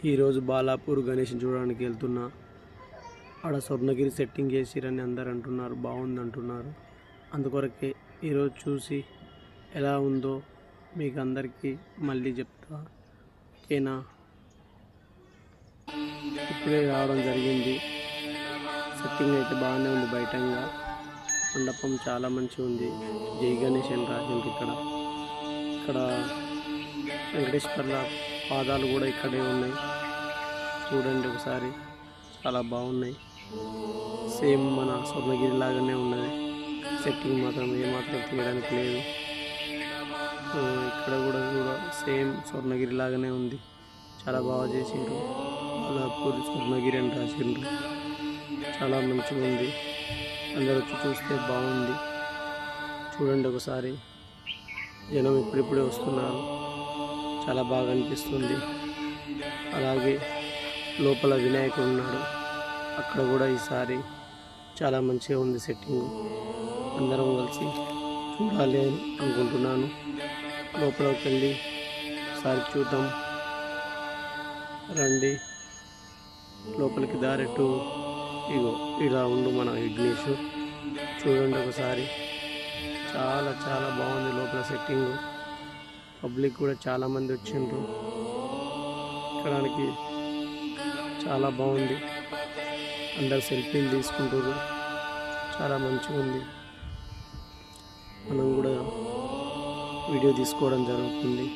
ఈరోజు బాలాపూర్ గణేష్ని చూడడానికి వెళ్తున్నా. ఆడ స్వర్ణగిరి సెట్టింగ్ చేసిరని అందరు అంటున్నారు, బాగుంది అంటున్నారు. అందుకొరకే ఈరోజు చూసి ఎలా ఉందో మీకు అందరికీ మళ్ళీ చెప్తా, ఓకేనా? ఇప్పుడే రావడం జరిగింది. సెట్టింగ్ అయితే బాగానే ఉంది. బయటంగా మండపం చాలా మంచిగా ఉంది. జై గణేష్ అని రాసింది. ఇక్కడ వెంకటేశ్వర్ల పాదాలు కూడా ఇక్కడే ఉన్నాయి. చూడండి ఒకసారి, చాలా బాగున్నాయి. సేమ్ మన స్వర్ణగిరి లాగానే ఉన్నది. సెట్టింగ్ మాత్రం ఏమాత్రం తీయడానికి లేదు. ఇక్కడ కూడా సేమ్ స్వర్ణగిరి లాగానే ఉంది. చాలా బాగా చేసిండ్రు. బాలాపూర్ స్వర్ణగిరి అని రాసిండ్రు. చాలా మంచిగా ఉంది. అందరూ వచ్చి చూస్తే బాగుంది. చూడండి ఒకసారి, జనం ఇప్పుడిప్పుడే వస్తున్నారు. చాలా బాగా అనిపిస్తుంది. అలాగే లోపల వినాయకుడు ఉన్నాడు. అక్కడ కూడా ఈసారి చాలా మంచిగా ఉంది సెట్టింగ్. అందరం కలిసి చూడాలి అని అనుకుంటున్నాను. లోపలికి వెళ్ళి ఒకసారి చూద్దాం రండి. లోపలికి దారెట్టు ఇగో ఇలా ఉండు మన విఘ్నేష్. చూడండి ఒకసారి, చాలా చాలా బాగుంది లోపల సెట్టింగ్. పబ్లిక్ కూడా చాలామంది వచ్చిండ్రు. ఎక్కడానికి చాలా బాగుంది. అందరు సెల్ఫీలు తీసుకుంటారు. చాలా మంచిగా ఉంది. మనం కూడా వీడియో తీసుకోవడం జరుగుతుంది.